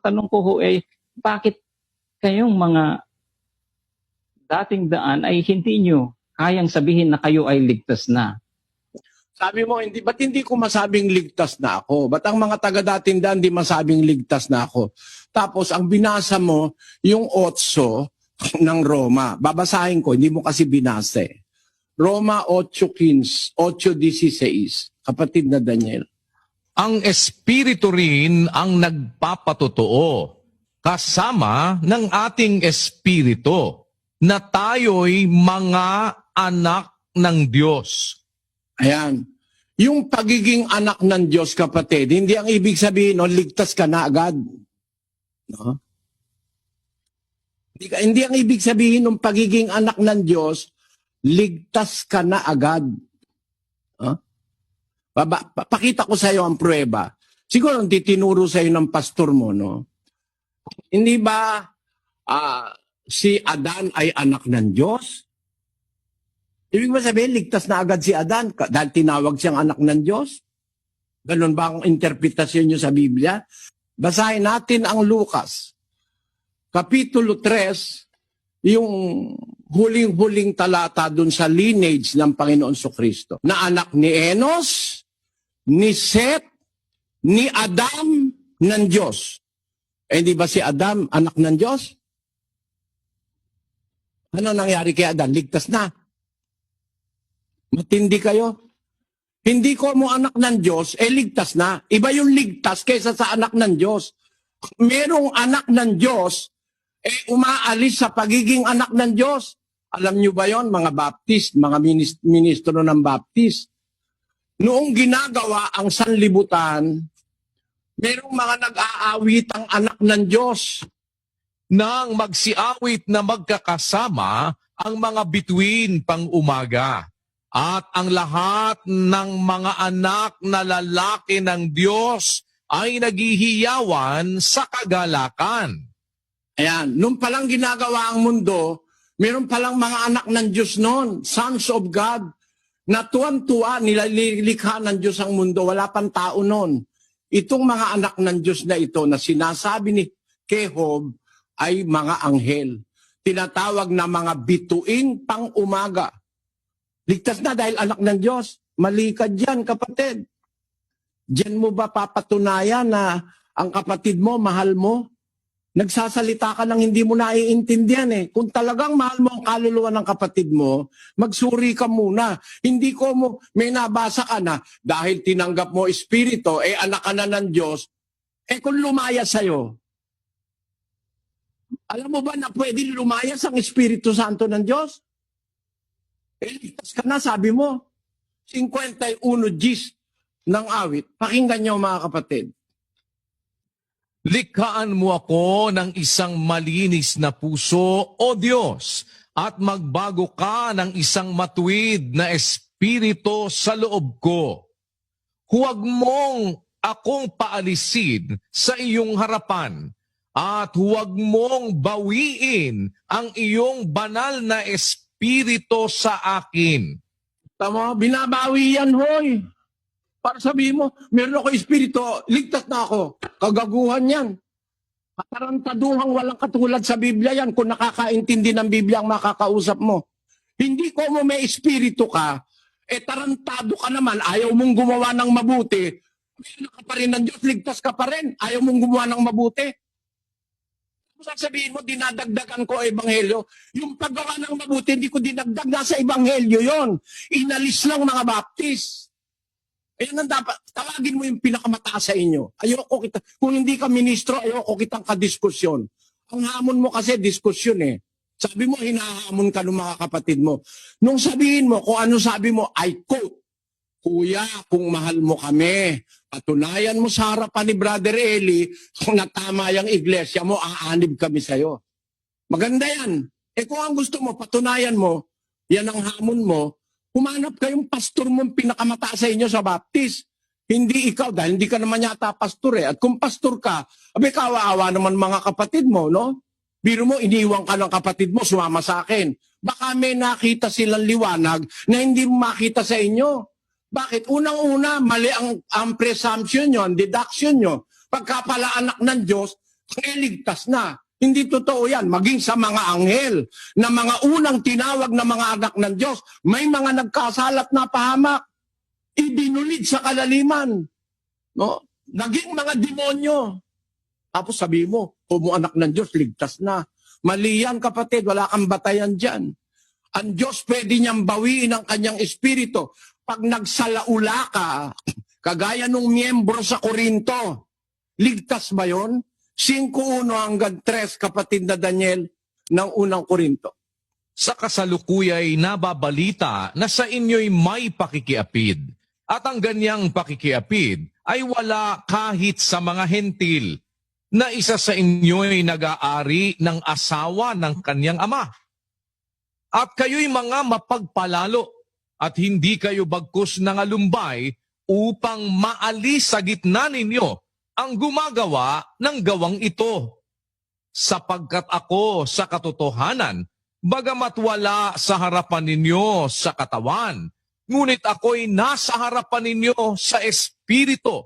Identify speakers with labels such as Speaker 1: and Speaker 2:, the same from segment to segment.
Speaker 1: tanong ko ho ay, bakit kayong mga dating daan ay hindi nyo kayang sabihin na kayo ay ligtas na?
Speaker 2: Sabi mo, ba't hindi ko masabing ligtas na ako? Ba't ang mga taga-dating daan di masabing ligtas na ako? Tapos, ang binasa mo, yung 8 ng Roma. Babasahin ko, hindi mo kasi binasa eh. Roma 8:15, 8:16, kapatid na Daniel.
Speaker 3: Ang Espiritu rin ang nagpapatotoo, kasama ng ating Espiritu, na tayo'y mga anak ng Diyos.
Speaker 2: Ayan. Yung pagiging anak ng Diyos, kapatid, hindi ang ibig sabihin, no, ligtas ka na agad. No? Hindi ang ibig sabihin ng pagiging anak ng Diyos, ligtas ka na agad. Huh? Pakita ko sa iyo ang pruweba. Siguro hindi tinuro sa iyo ng pastor mo, no? Hindi ba si Adan ay anak ng Diyos? Ibig ba sabihin, ligtas na agad si Adan dahil tinawag siyang anak ng Diyos? Ganun ba ang interpretasyon niyo sa Biblia? Basahin natin ang Lucas, Kapitulo 3, yung huling-huling talata dun sa lineage ng Panginoon Kristo. Na anak ni Enos, ni Seth, ni Adam ng Diyos. Eh di ba si Adam anak ng Diyos? Ano nangyari kay Adam? Ligtas na. Matindi kayo. Hindi ko mo anak ng Diyos, ligtas na. Iba yung ligtas kaysa sa anak ng Diyos. Merong anak ng Diyos, umaalis sa pagiging anak ng Diyos. Alam nyo ba yon, mga Baptist, mga ministro ng Baptist? Noong ginagawa ang sanlibutan, merong mga nag-aawitang anak ng Diyos.
Speaker 3: Nang magsiawit na magkakasama ang mga bituin pang umaga. At ang lahat ng mga anak na lalaki ng Diyos ay naghihiyawan sa kagalakan.
Speaker 2: Ayan, nung palang ginagawa ang mundo, meron palang mga anak ng Diyos noon, sons of God, na tuwan-tuwa, nilikha ng Diyos ang mundo, wala pang tao noon. Itong mga anak ng Diyos na ito na sinasabi ni Kehob ay mga anghel. Tinatawag na mga bituing pang umaga. Ligtas na dahil anak ng Diyos. Mali ka dyan, kapatid. Diyan mo ba papatunayan na ang kapatid mo, mahal mo? Nagsasalita ka lang hindi mo naiintindihan eh. Kung talagang mahal mo ang kaluluwa ng kapatid mo, magsuri ka muna. Hindi ko mo, may nabasa ka na, dahil tinanggap mo espiritu, anak ka na ng Diyos, kung lumaya sa'yo, alam mo ba na pwede lumayas ang Espiritu Santo ng Diyos? Ligtas ka na, sabi mo. 51 Gs ng awit. Pakinggan niyo mga kapatid.
Speaker 3: Likhaan mo ako ng isang malinis na puso, O Diyos, at magbago ka ng isang matuwid na espiritu sa loob ko. Huwag mong akong paalisin sa iyong harapan, at huwag mong bawiin ang iyong banal na espiritu sa akin.
Speaker 2: Tama, binabawi yan, hoy. Para sabihin mo, meron ako espiritu, ligtas na ako. Kagaguhan yan. Katarantaduhang walang katulad sa Biblia yan kung nakakaintindi ng Biblia ang makakausap mo. Hindi ko mo may espiritu ka, tarantado ka naman, ayaw mong gumawa ng mabuti, meron ka pa rin ng Diyos, ligtas ka pa rin, ayaw mong gumawa ng mabuti. Sasabihin mo, dinadagdagan ko ebanghelyo. Yung paggawa ng mabuti, hindi ko dinagdag. Nasa ebanghelyo yon. Inalis lang mga Baptist. Ayan ang dapat. Tawagin mo yung pinakamataas sa inyo. Ayoko kita. Kung hindi ka ministro, ayoko kitang kadiskusyon. Ang hamon mo kasi, diskusyon eh. Sabi mo, hinahamon ka ng mga kapatid mo. Nung sabihin mo, kung ano sabi mo, I quote, Kuya, kung mahal mo kami, patunayan mo sa harapan ni Brother Eli, kung natama yung iglesia mo, aanib kami sa'yo. Maganda yan. Kung ang gusto mo, patunayan mo, yan ang hamon mo, humanap kayong pastor mong pinakamataas sa inyo sa Baptist. Hindi ikaw, dahil hindi ka naman yata pastor eh. At kung pastor ka, kawawa naman mga kapatid mo, no? Biro mo, iniwan ka ng kapatid mo, sumama sa akin. Baka may nakita silang liwanag na hindi makita sa inyo. Bakit? Unang-una, mali ang presumption nyo, ang deduction nyo. Pagka pala anak ng Diyos, ligtas na. Hindi totoo yan. Maging sa mga anghel na mga unang tinawag na mga anak ng Diyos, may mga nagkasalat na pahamak. Ibinulid sa kalaliman. No? Naging mga demonyo. Tapos sabi mo, kung anak ng Diyos, ligtas na. Mali yan, kapatid. Wala kang batayan dyan. Ang Diyos pwede niyang bawiin ang kanyang espiritu. Pag nagsalaula ka, kagaya nung miyembro sa Korinto, ligtas ba yun? 5:1 hanggang 3, kapatid na Daniel, ng unang Korinto.
Speaker 3: Sa kasalukuyay nababalita na sa inyo'y may pakikiapid, at ang ganyang pakikiapid ay wala kahit sa mga hentil, na isa sa inyo'y nag-aari ng asawa ng kanyang ama. At kayo'y mga mapagpalalo, at hindi kayo bagkus ng alumbay upang maalis sa gitna ninyo ang gumagawa ng gawang ito. Sapagkat ako sa katotohanan, bagamat wala sa harapan ninyo sa katawan, ngunit ako'y nasa harapan ninyo sa espiritu.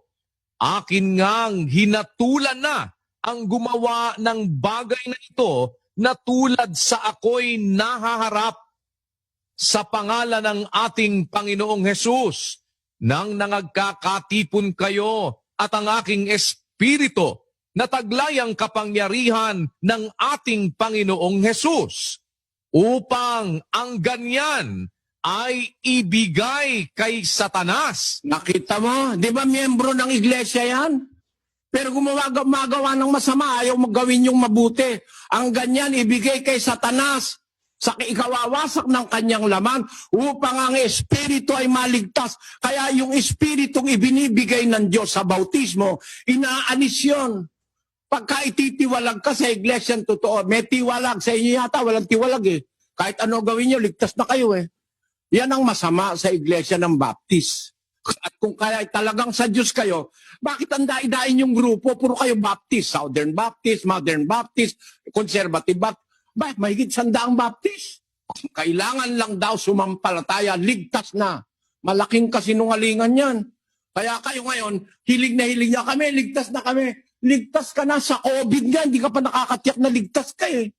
Speaker 3: Akin ngang hinatulan na ang gumawa ng bagay na ito na tulad sa ako'y nahaharap sa pangalan ng ating Panginoong Hesus, nang nangagkakatipon kayo at ang aking espiritu na taglay ang kapangyarihan ng ating Panginoong Hesus, upang ang ganyan ay ibigay kay Satanas.
Speaker 2: Nakita mo? Di ba miyembro ng iglesia yan? Pero gumagawa ng masama, ayaw magawin yung mabuti. Ang ganyan ibigay kay Satanas sa ikawawasak ng kanyang laman upang ang espiritu ay maligtas. Kaya yung espiritong ibinibigay ng Diyos sa bautismo, inaalis yun. Pagka ititiwalag ka sa iglesia, totoo, may tiwalag. Sa inyo yata, walang tiwalag eh. Kahit ano gawin nyo, ligtas na kayo eh. Yan ang masama sa iglesia ng Baptist. At kung kaya talagang sa Diyos kayo, bakit ang dai-dain yung grupo? Puro kayo Baptist, Southern Baptist, Modern Baptist, Conservative Baptist. Bakit mahigit 100 Baptist? Kailangan lang daw sumampalataya, ligtas na. Malaking kasinungalingan yan. Kaya kayo ngayon, hilig na kami, ligtas na kami. Ligtas ka na sa COVID nga, hindi ka pa nakakatiyak na ligtas ka eh.